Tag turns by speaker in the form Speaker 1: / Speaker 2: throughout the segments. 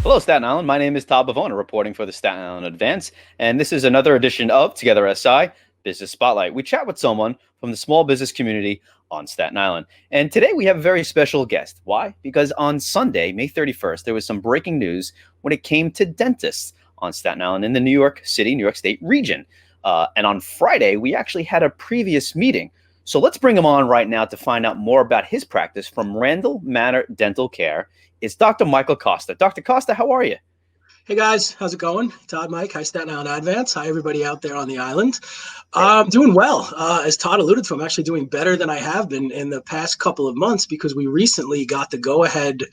Speaker 1: Hello, Staten Island. My name is Todd Bavona, reporting for the Staten Island Advance, and this is another edition of Together SI Business Spotlight. We chat with someone from the small business community on Staten Island. And today we have a very special guest. Why? Because on Sunday, May 31st, there was some breaking news when it came to dentists on Staten Island in the New York City, New York State region. And on Friday, we actually had a previous meeting. So let's bring him on right now to find out more about his practice from Randall, Manor Dental Care. It's Dr. Michael Costa. Dr. Costa, how are you?
Speaker 2: Hey guys, how's it going? Todd, Mike, hi Staten Island Advance. Hi everybody out there on the island. Doing well. As Todd alluded to, I'm actually doing better than I have been in the past couple of months because we recently got the go-ahead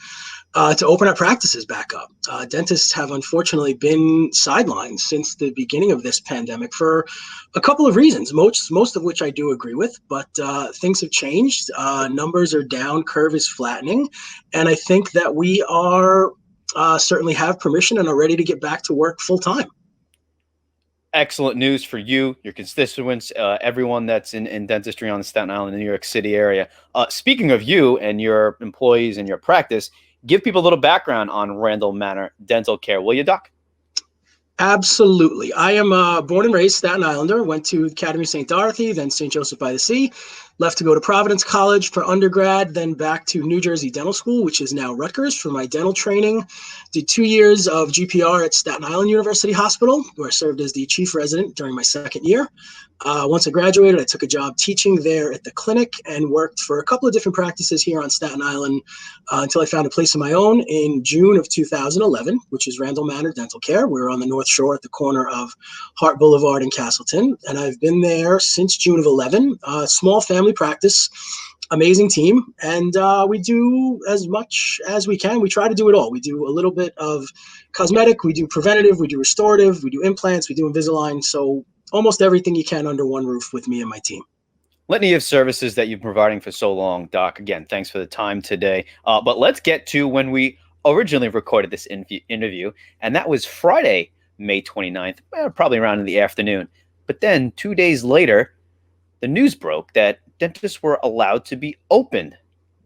Speaker 2: to open our practices back up. Dentists have unfortunately been sidelined since the beginning of this pandemic for a couple of reasons, most of which I do agree with, but things have changed. Numbers are down, curve is flattening, and I think that we are certainly have permission and are ready to get back to work full time.
Speaker 1: Excellent news for you, your constituents, everyone that's in dentistry on the Staten Island, New York City area. Speaking of you and your employees and your practice, give people a little background on Randall Manor Dental Care, will you, Doc?
Speaker 2: Absolutely. I am born and raised Staten Islander, went to Academy St. Dorothy, then St. Joseph by the Sea, left to go to Providence College for undergrad, then back to New Jersey Dental School, which is now Rutgers, for my dental training. Did 2 years of GPR at Staten Island University Hospital, where I served as the chief resident during my second year. Once I graduated, I took a job teaching there at the clinic and worked for a couple of different practices here on Staten Island until I found a place of my own in June of 2011, which is Randall Manor Dental Care. We're on the North Shore at the corner of Hart Boulevard and Castleton, and I've been there since June of 11. Small family practice, amazing team, and we do as much as we can. We try to do it all. We do a little bit of cosmetic, we do preventative, we do restorative, we do implants, we do Invisalign, so almost everything you can under one roof with me and my team.
Speaker 1: Litany of services that you've been providing for so long, Doc. Again, thanks for the time today. But let's get to when we originally recorded this interview, and that was Friday, May 29th, probably around in the afternoon. But then 2 days later, the news broke that dentists were allowed to be opened.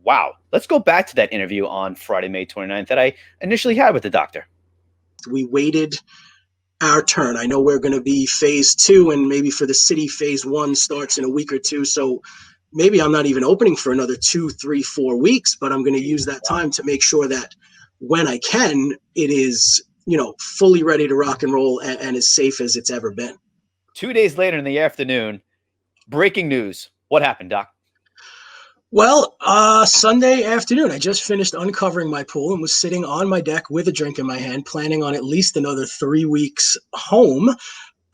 Speaker 1: Wow. Let's go back to that interview on Friday, May 29th that I initially had with the doctor.
Speaker 2: We waited our turn. I know we're going to be phase 2, and maybe for the city, phase 1 starts in a week or two. So maybe I'm not even opening for another 2, 3, 4 weeks, but I'm going to use that time to make sure that when I can, it is, fully ready to rock and roll and as safe as it's ever been.
Speaker 1: 2 days later in the afternoon, breaking news. What happened, Doc?
Speaker 2: Well, Sunday afternoon, I just finished uncovering my pool and was sitting on my deck with a drink in my hand, planning on at least another 3 weeks home.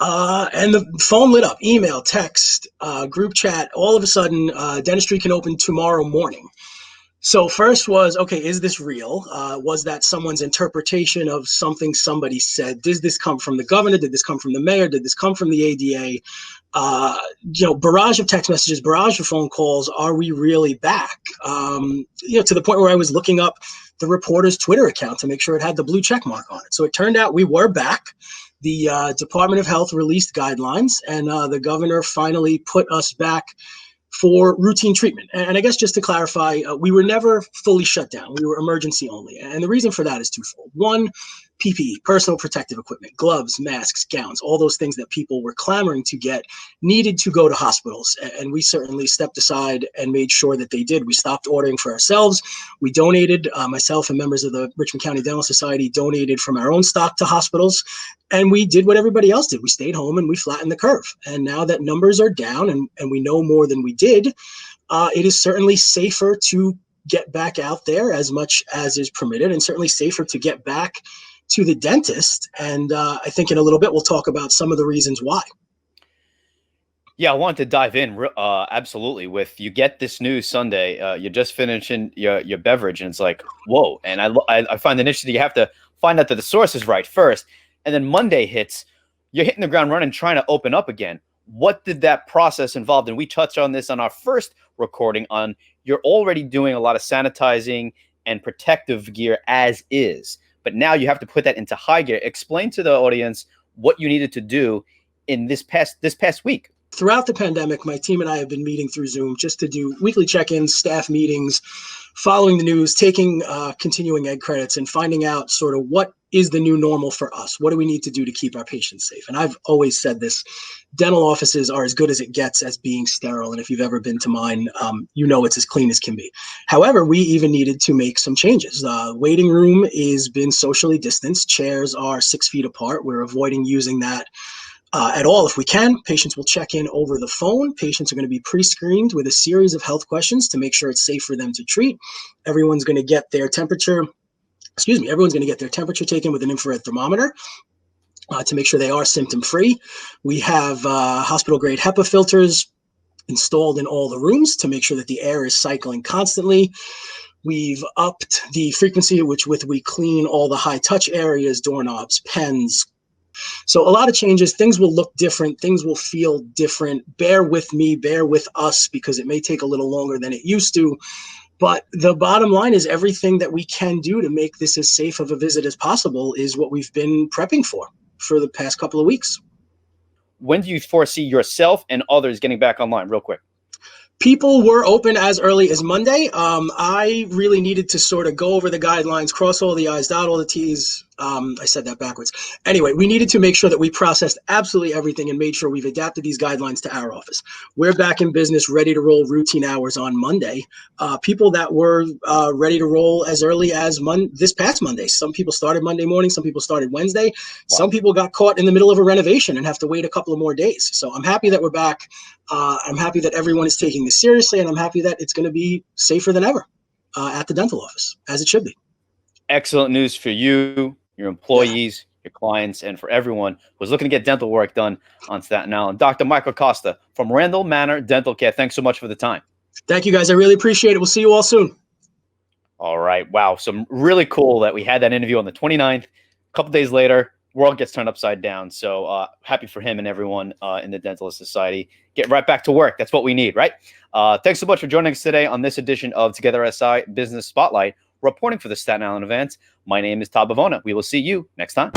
Speaker 2: And the phone lit up, email, text, group chat. All of a sudden, dentistry can open tomorrow morning. So first was, okay, is this real? Was that someone's interpretation of something somebody said? Did this come from the governor? Did this come from the mayor? Did this come from the ADA? Barrage of text messages, barrage of phone calls. Are we really back? To the point where I was looking up the reporter's Twitter account to make sure it had the blue check mark on it. So it turned out we were back. The Department of Health released guidelines, and the governor finally put us back for routine treatment. And I guess just to clarify, we were never fully shut down. We were emergency only. And the reason for that is twofold. One, PPE, personal protective equipment, gloves, masks, gowns, all those things that people were clamoring to get needed to go to hospitals. And we certainly stepped aside and made sure that they did. We stopped ordering for ourselves. We donated, myself and members of the Richmond County Dental Society donated from our own stock to hospitals. And we did what everybody else did. We stayed home and we flattened the curve. And now that numbers are down and we know more than we did, it is certainly safer to get back out there as much as is permitted, and certainly safer to get back to the dentist. And I think in a little bit, we'll talk about some of the reasons why.
Speaker 1: Yeah, I wanted to dive in absolutely with you get this news Sunday. You're just finishing your beverage and it's like, whoa. And I find initially you have to find out that the source is right first. And then Monday hits, you're hitting the ground running, trying to open up again. What did that process involve? And we touched on this on our first recording on you're already doing a lot of sanitizing and protective gear as is. But now you have to put that into high gear. Explain to the audience what you needed to do in this past week.
Speaker 2: Throughout the pandemic, my team and I have been meeting through Zoom just to do weekly check-ins, staff meetings, following the news, taking continuing ed credits, and finding out sort of what is the new normal for us? What do we need to do to keep our patients safe? And I've always said this, dental offices are as good as it gets as being sterile. And if you've ever been to mine, you know it's as clean as can be. However, we even needed to make some changes. The waiting room is been socially distanced. Chairs are 6 feet apart. We're avoiding using that at all if we can. Patients will check in over the phone. Patients are going to be pre-screened with a series of health questions to make sure it's safe for them to treat. Everyone's going to get their temperature, everyone's going to get their temperature taken with an infrared thermometer to make sure they are symptom-free. We have hospital-grade HEPA filters installed in all the rooms to make sure that the air is cycling constantly. We've upped the frequency at which we clean all the high-touch areas, doorknobs, pens. So a lot of changes. Things will look different. Things will feel different. Bear with me, bear with us, because it may take a little longer than it used to. But the bottom line is everything that we can do to make this as safe of a visit as possible is what we've been prepping for the past couple of weeks.
Speaker 1: When do you foresee yourself and others getting back online? Real quick.
Speaker 2: People were open as early as Monday. I really needed to sort of go over the guidelines, cross all the I's, dot all the T's. I said that backwards. Anyway, we needed to make sure that we processed absolutely everything and made sure we've adapted these guidelines to our office. We're back in business, ready to roll routine hours on Monday. People that were ready to roll as early as this past Monday. Some people started Monday morning. Some people started Wednesday. Wow. Some people got caught in the middle of a renovation and have to wait a couple of more days. So I'm happy that we're back. I'm happy that everyone is taking this seriously, and I'm happy that it's going to be safer than ever at the dental office, as it should be.
Speaker 1: Excellent news for you, your employees, your clients, and for everyone who's looking to get dental work done on Staten Island. Dr. Michael Costa from Randall Manor Dental Care. Thanks so much for the time.
Speaker 2: Thank you, guys. I really appreciate it. We'll see you all soon.
Speaker 1: All right. Wow. So really cool that we had that interview on the 29th. A couple days later, world gets turned upside down. So happy for him and everyone in the Dentalist Society. Get right back to work. That's what we need, right? Thanks so much for joining us today on this edition of Together SI Business Spotlight, reporting for the Staten Island event. My name is Todd Bavona. We will see you next time.